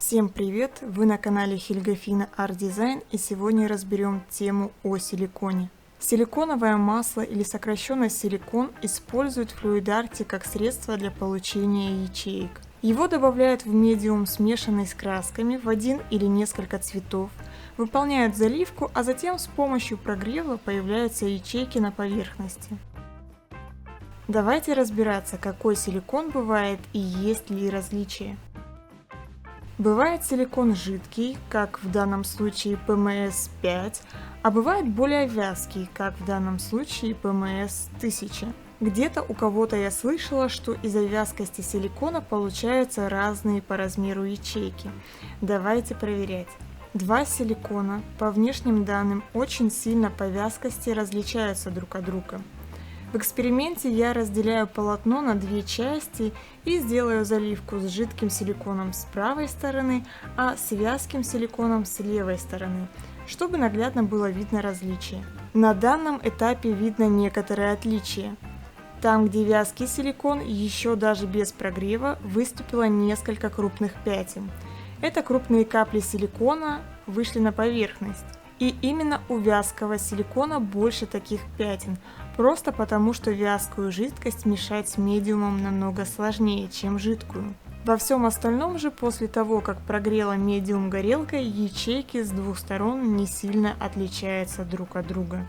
Всем привет! Вы на канале Хильгафина Art Design, и сегодня разберем тему о силиконе. Силиконовое масло или сокращенно силикон используют в флюид-арте как средство для получения ячеек. Его добавляют в медиум, смешанный с красками, в один или несколько цветов, выполняют заливку, а затем с помощью прогрева появляются ячейки на поверхности. Давайте разбираться, какой силикон бывает и есть ли различия. Бывает силикон жидкий, как в данном случае ПМС-5, а бывает более вязкий, как в данном случае ПМС-1000. Где-то у кого-то я слышала, что из-за вязкости силикона получаются разные по размеру ячейки. Давайте проверять. Два силикона по внешним данным очень сильно по вязкости различаются друг от друга. В эксперименте я разделяю полотно на две части и сделаю заливку с жидким силиконом с правой стороны, а с вязким силиконом с левой стороны, чтобы наглядно было видно различие. На данном этапе видно некоторые отличия. Там, где вязкий силикон, еще даже без прогрева выступило несколько крупных пятен. Это крупные капли силикона вышли на поверхность. И именно у вязкого силикона больше таких пятен, просто потому что вязкую жидкость мешать с медиумом намного сложнее, чем жидкую. Во всем остальном же, после того, как прогрела медиум горелкой, ячейки с двух сторон не сильно отличаются друг от друга.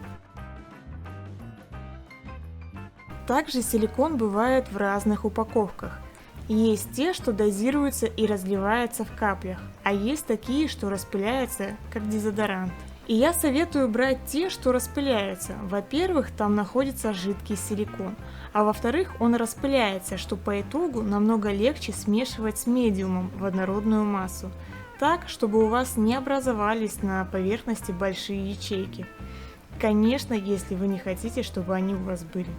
Также силикон бывает в разных упаковках. Есть те, что дозируются и разливаются в каплях, а есть такие, что распыляются, как дезодорант. И я советую брать те, что распыляются. Во-первых, там находится жидкий силикон, а во-вторых, он распыляется, что по итогу намного легче смешивать с медиумом в однородную массу, так, чтобы у вас не образовались на поверхности большие ячейки. Конечно, если вы не хотите, чтобы они у вас были.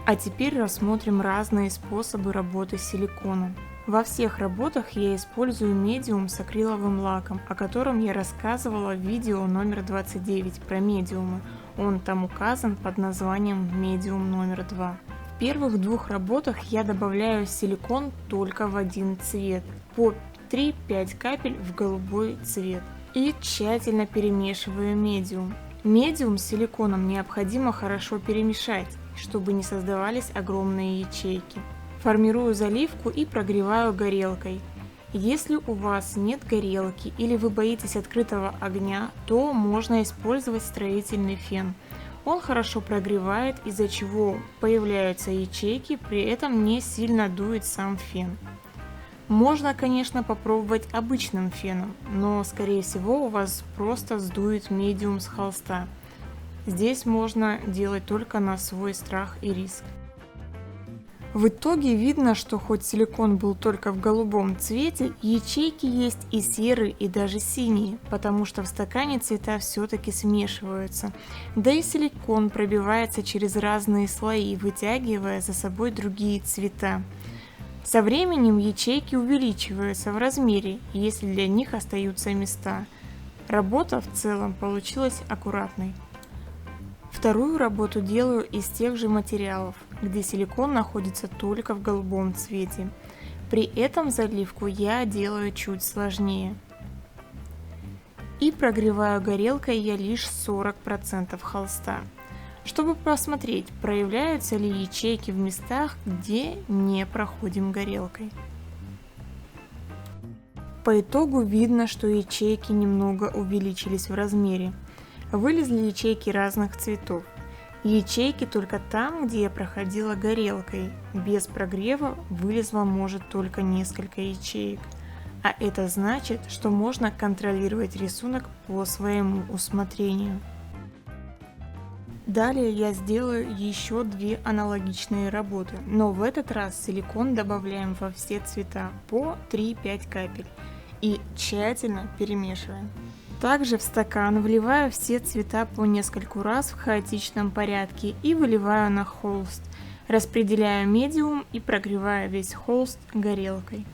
А теперь рассмотрим разные способы работы с силиконом. Во всех работах я использую медиум с акриловым лаком, о котором я рассказывала в видео номер 29 про медиумы. Он там указан под названием медиум номер 2. В первых двух работах я добавляю силикон только в один цвет, по 3-5 капель в голубой цвет, и тщательно перемешиваю медиум. Медиум с силиконом необходимо хорошо перемешать, чтобы не создавались огромные ячейки. Формирую заливку и прогреваю горелкой. Если у вас нет горелки или вы боитесь открытого огня, то можно использовать строительный фен. Он хорошо прогревает, из-за чего появляются ячейки, при этом не сильно дует сам фен. Можно, конечно, попробовать обычным феном, но скорее всего у вас просто сдует медиум с холста. Здесь можно делать только на свой страх и риск. В итоге видно, что хоть силикон был только в голубом цвете, ячейки есть и серые, и даже синие, потому что в стакане цвета все-таки смешиваются. Да и силикон пробивается через разные слои, вытягивая за собой другие цвета. Со временем ячейки увеличиваются в размере, если для них остаются места. Работа в целом получилась аккуратной. Вторую работу делаю из тех же материалов, где силикон находится только в голубом цвете. При этом заливку я делаю чуть сложнее. И прогреваю горелкой я лишь 40% холста, чтобы посмотреть, проявляются ли ячейки в местах, где не проходим горелкой. По итогу видно, что ячейки немного увеличились в размере. Вылезли ячейки разных цветов. Ячейки только там, где я проходила горелкой. Без прогрева вылезло может только несколько ячеек. А это значит, что можно контролировать рисунок по своему усмотрению. Далее я сделаю еще две аналогичные работы, но в этот раз силикон добавляем во все цвета по 3-5 капель и тщательно перемешиваем. Также в стакан вливаю все цвета по нескольку раз в хаотичном порядке и выливаю на холст, распределяю медиум и прогреваю весь холст горелкой.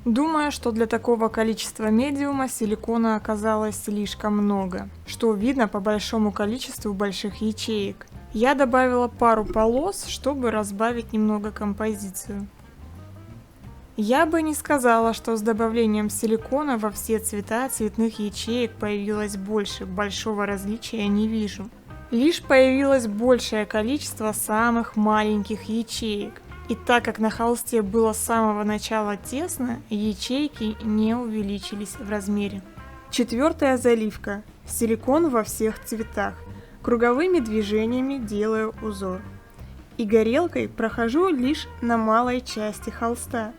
Думаю, что для такого количества медиума силикона оказалось слишком много, что видно по большому количеству больших ячеек. Я добавила пару полос, чтобы разбавить немного композицию. Я бы не сказала, что с добавлением силикона во все цвета цветных ячеек появилось больше, большого различия не вижу. Лишь появилось большее количество самых маленьких ячеек. И так как на холсте было с самого начала тесно, ячейки не увеличились в размере. Четвертая заливка. Силикон во всех цветах. Круговыми движениями делаю узор. И горелкой прохожу лишь на малой части холста.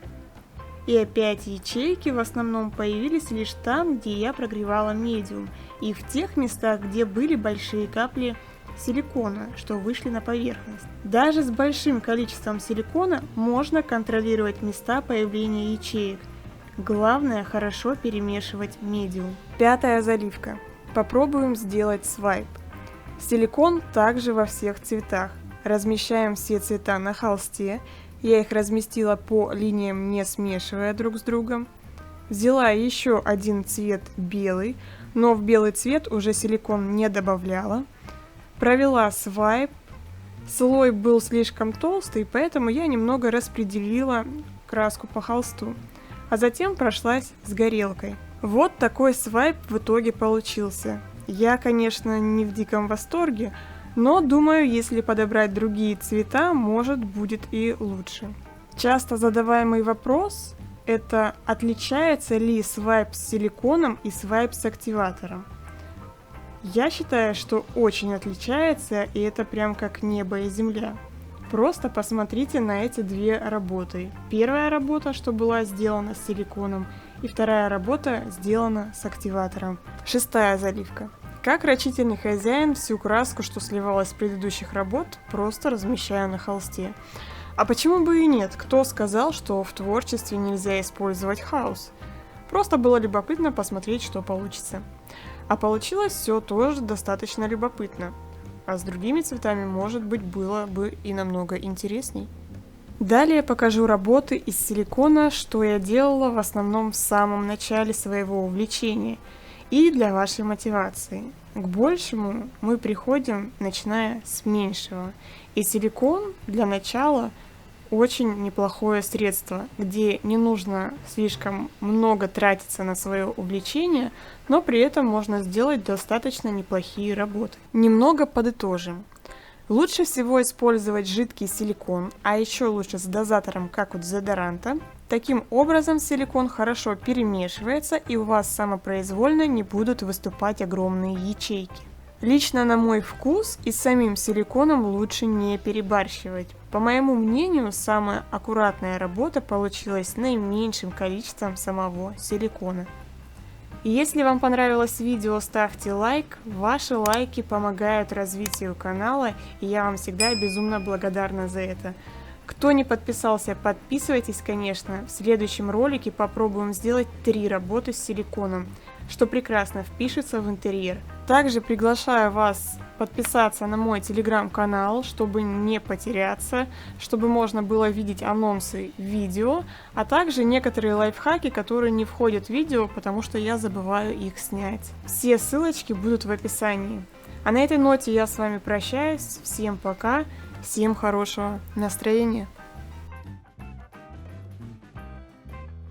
И опять ячейки в основном появились лишь там, где я прогревала медиум, и в тех местах, где были большие капли силикона, что вышли на поверхность. Даже с большим количеством силикона можно контролировать места появления ячеек. Главное хорошо перемешивать медиум. Пятая заливка. Попробуем сделать свайп. Силикон также во всех цветах. Размещаем все цвета на холсте. Я их разместила по линиям, не смешивая друг с другом. Взяла еще один цвет белый, но в белый цвет уже силикон не добавляла. Провела свайп. Слой был слишком толстый, поэтому я немного распределила краску по холсту. А затем прошлась с горелкой. Вот такой свайп в итоге получился. Я, конечно, не в диком восторге, но думаю, если подобрать другие цвета, может будет и лучше. Часто задаваемый вопрос – это отличается ли свайп с силиконом и свайп с активатором? Я считаю, что очень отличается, и это прям как небо и земля. Просто посмотрите на эти две работы. Первая работа, что была сделана с силиконом, и вторая работа сделана с активатором. Шестая заливка. Как рачительный хозяин всю краску, что сливалась с предыдущих работ, просто размещаю на холсте. А почему бы и нет? Кто сказал, что в творчестве нельзя использовать хаос? Просто было любопытно посмотреть, что получится. А получилось все тоже достаточно любопытно. А с другими цветами, может быть, было бы и намного интересней. Далее покажу работы из силикона, что я делала в основном в самом начале своего увлечения и для вашей мотивации. К большему мы приходим, начиная с меньшего. И силикон для начала очень неплохое средство, где не нужно слишком много тратиться на свое увлечение, но при этом можно сделать достаточно неплохие работы. Немного подытожим. Лучше всего использовать жидкий силикон, а еще лучше с дозатором, как у дезодоранта. Таким образом силикон хорошо перемешивается, и у вас самопроизвольно не будут выступать огромные ячейки. Лично на мой вкус и с самим силиконом лучше не перебарщивать. По моему мнению, самая аккуратная работа получилась с наименьшим количеством самого силикона. И если вам понравилось видео, ставьте лайк. Ваши лайки помогают развитию канала, и я вам всегда безумно благодарна за это. Кто не подписался, подписывайтесь, конечно. В следующем ролике попробуем сделать 3 работы с силиконом, что прекрасно впишется в интерьер. Также приглашаю вас подписаться на мой телеграм-канал, чтобы не потеряться, чтобы можно было видеть анонсы видео, а также некоторые лайфхаки, которые не входят в видео, потому что я забываю их снять. Все ссылочки будут в описании. А на этой ноте я с вами прощаюсь. Всем пока, всем хорошего настроения.